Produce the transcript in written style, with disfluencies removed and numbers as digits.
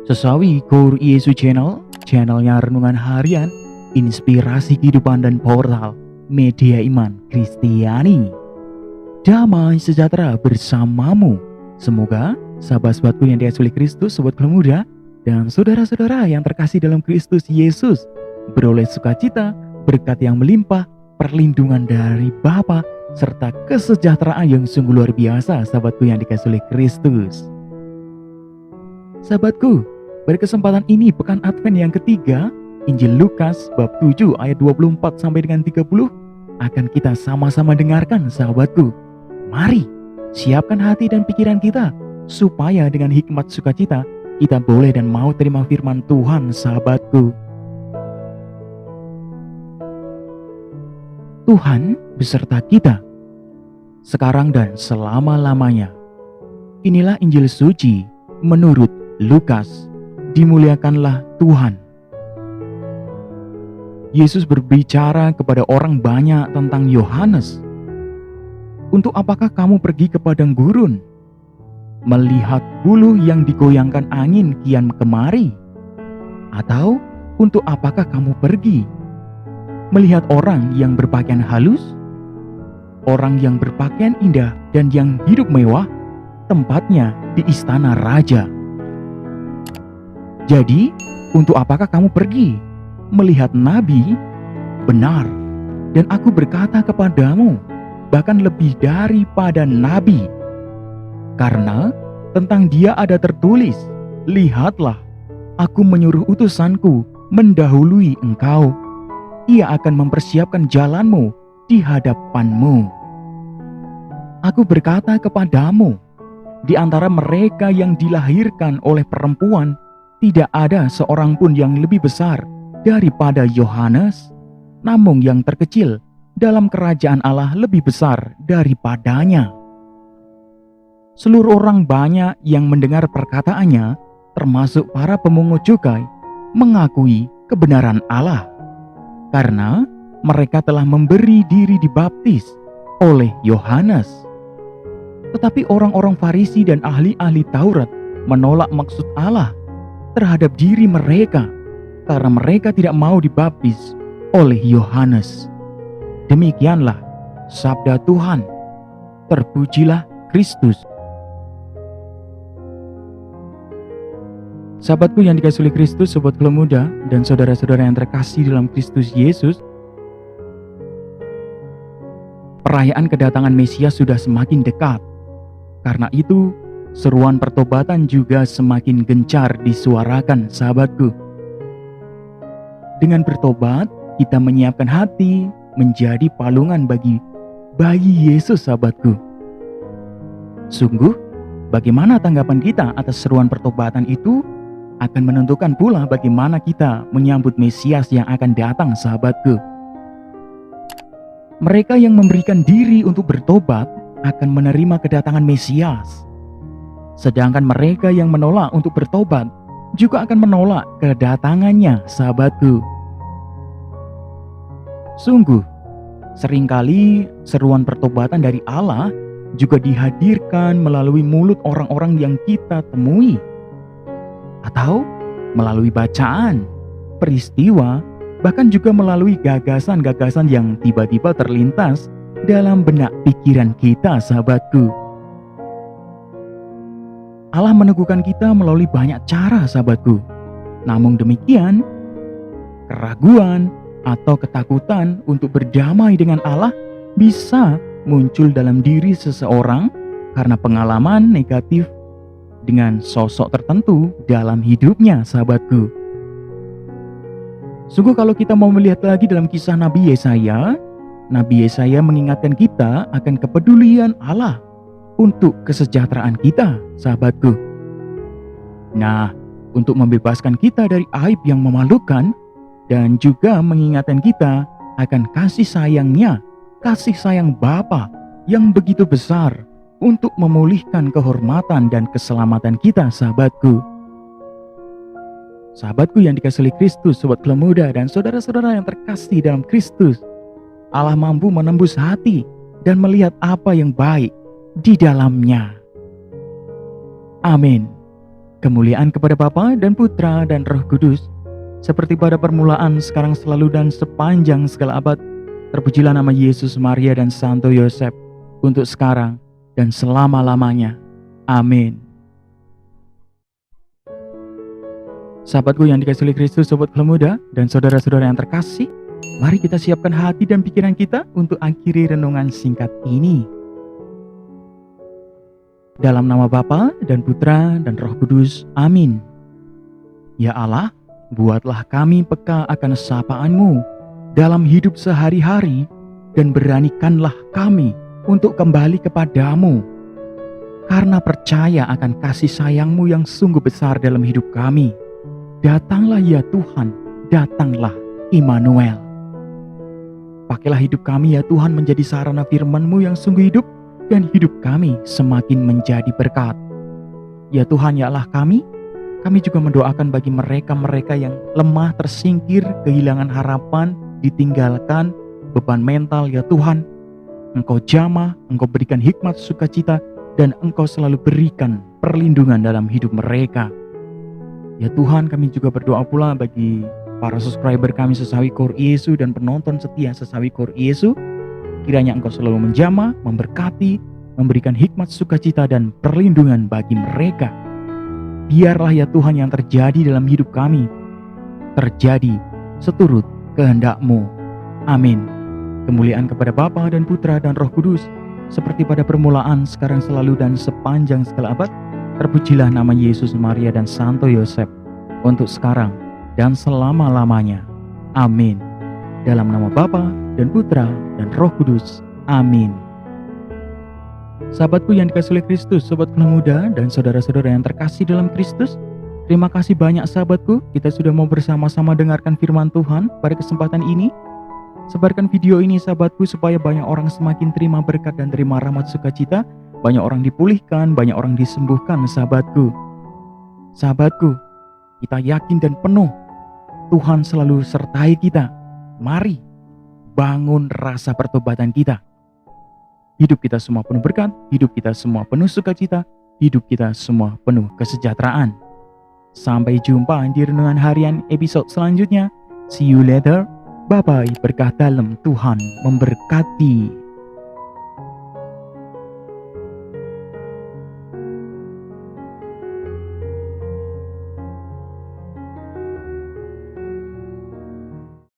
Sesawi Core Yesus channelnya renungan harian, inspirasi kehidupan dan portal media iman Kristiani. Damai sejahtera bersamamu. Semoga sahabat-sahabatku yang dikasihi oleh Kristus, sobat muda, dan saudara-saudara yang terkasih dalam Kristus Yesus beroleh sukacita, berkat yang melimpah, perlindungan dari Bapa, serta kesejahteraan yang sungguh luar biasa, sahabatku yang dikasihi oleh Kristus. Sahabatku, pada kesempatan ini pekan Advent yang ketiga, Injil Lukas bab 7 ayat 24 sampai dengan 30 akan kita sama-sama dengarkan, sahabatku. Mari siapkan hati dan pikiran kita supaya dengan hikmat sukacita kita boleh dan mau terima firman Tuhan, sahabatku. Tuhan beserta kita sekarang dan selama-lamanya. Inilah Injil suci menurut Lukas. Dimuliakanlah Tuhan. Yesus berbicara kepada orang banyak tentang Yohanes. Untuk apakah kamu pergi ke padang gurun, melihat buluh yang digoyangkan angin kian kemari? Atau untuk apakah kamu pergi melihat orang yang berpakaian halus, orang yang berpakaian indah dan yang hidup mewah, tempatnya di istana raja? Jadi, untuk apakah kamu pergi melihat nabi? Benar, dan aku berkata kepadamu, bahkan lebih daripada nabi. Karena tentang dia ada tertulis, lihatlah, aku menyuruh utusanku mendahului engkau. Ia akan mempersiapkan jalanmu di hadapanmu. Aku berkata kepadamu, di antara mereka yang dilahirkan oleh perempuan, tidak ada seorang pun yang lebih besar daripada Yohanes, namun yang terkecil dalam kerajaan Allah lebih besar daripadanya. Seluruh orang banyak yang mendengar perkataannya, termasuk para pemungut cukai, mengakui kebenaran Allah, karena mereka telah memberi diri dibaptis oleh Yohanes. Tetapi orang-orang Farisi dan ahli-ahli Taurat menolak maksud Allah terhadap diri mereka, karena mereka tidak mau dibaptis oleh Yohanes. Demikianlah sabda Tuhan. Terpujilah Kristus. Sahabatku yang dikasihi oleh Kristus, sobat muda, dan saudara-saudara yang terkasih dalam Kristus Yesus, perayaan kedatangan Mesias sudah semakin dekat. Karena itu, seruan pertobatan juga semakin gencar disuarakan, sahabatku. Dengan bertobat, kita menyiapkan hati menjadi palungan bagi bayi Yesus, sahabatku. Sungguh, bagaimana tanggapan kita atas seruan pertobatan itu akan menentukan pula bagaimana kita menyambut Mesias yang akan datang, sahabatku. Mereka yang memberikan diri untuk bertobat akan menerima kedatangan Mesias. Sedangkan mereka yang menolak untuk bertobat juga akan menolak kedatangannya, sahabatku. Sungguh, seringkali seruan pertobatan dari Allah juga dihadirkan melalui mulut orang-orang yang kita temui, atau melalui bacaan, peristiwa, bahkan juga melalui gagasan-gagasan yang tiba-tiba terlintas dalam benak pikiran kita, sahabatku. Allah meneguhkan kita melalui banyak cara, sahabatku. Namun demikian, keraguan atau ketakutan untuk berdamai dengan Allah bisa muncul dalam diri seseorang karena pengalaman negatif dengan sosok tertentu dalam hidupnya, sahabatku. Sungguh kalau kita mau melihat lagi dalam kisah Nabi Yesaya mengingatkan kita akan kepedulian Allah untuk kesejahteraan kita, sahabatku. Nah, untuk membebaskan kita dari aib yang memalukan dan juga mengingatkan kita akan kasih sayangnya, kasih sayang Bapa yang begitu besar untuk memulihkan kehormatan dan keselamatan kita, sahabatku. Sahabatku yang dikasihi Kristus, sobat muda, dan saudara-saudara yang terkasih dalam Kristus, Allah mampu menembus hati dan melihat apa yang baik di dalamnya. Amin. Kemuliaan kepada Bapa dan Putra dan Roh Kudus, seperti pada permulaan, sekarang, selalu, dan sepanjang segala abad. Terpujilah nama Yesus, Maria, dan Santo Yosef, untuk sekarang dan selama-lamanya. Amin. Sahabatku yang dikasihi oleh Kristus, sobat Keluarga Muda, dan saudara-saudara yang terkasih, mari kita siapkan hati dan pikiran kita untuk akhiri renungan singkat ini. Dalam nama Bapa dan Putra dan Roh Kudus. Amin. Ya Allah, buatlah kami peka akan sapaan-Mu dalam hidup sehari-hari, dan beranikanlah kami untuk kembali kepadamu. Karena percaya akan kasih sayang-Mu yang sungguh besar dalam hidup kami. Datanglah ya Tuhan, datanglah Immanuel. Pakailah hidup kami ya Tuhan menjadi sarana firman-Mu yang sungguh hidup, dan hidup kami semakin menjadi berkat. Ya Tuhan, ya Allah kami juga mendoakan bagi mereka-mereka yang lemah, tersingkir, kehilangan harapan, ditinggalkan, beban mental. Ya Tuhan, Engkau jamah, Engkau berikan hikmat sukacita, dan Engkau selalu berikan perlindungan dalam hidup mereka. Ya Tuhan, kami juga berdoa pula bagi para subscriber kami Sesawi Kor Yesu dan penonton setia Sesawi Kor Yesu. Kiranya Engkau selalu menjamah, memberkati, memberikan hikmat sukacita dan perlindungan bagi mereka. Biarlah ya Tuhan yang terjadi dalam hidup kami terjadi seturut kehendak-Mu. Amin. Kemuliaan kepada Bapa dan Putra dan Roh Kudus, seperti pada permulaan, sekarang, selalu, dan sepanjang segala abad. Terpujilah nama Yesus, Maria, dan Santo Yosef, untuk sekarang dan selama-lamanya. Amin. Dalam nama Bapa dan Putra dan Roh Kudus. Amin. Sahabatku yang dikasihi oleh Kristus, sobat Keluarga Muda, dan saudara-saudara yang terkasih dalam Kristus, terima kasih banyak sahabatku, kita sudah mau bersama-sama dengarkan firman Tuhan pada kesempatan ini. Sebarkan video ini sahabatku, supaya banyak orang semakin terima berkat dan terima rahmat sukacita. Banyak orang dipulihkan, banyak orang disembuhkan sahabatku. Sahabatku, kita yakin dan penuh Tuhan selalu sertai kita. Mari bangun rasa pertobatan kita. Hidup kita semua penuh berkat, hidup kita semua penuh sukacita, hidup kita semua penuh kesejahteraan. Sampai jumpa di renungan harian episode selanjutnya. See you later. Bye-bye. Berkah dalam Tuhan memberkati.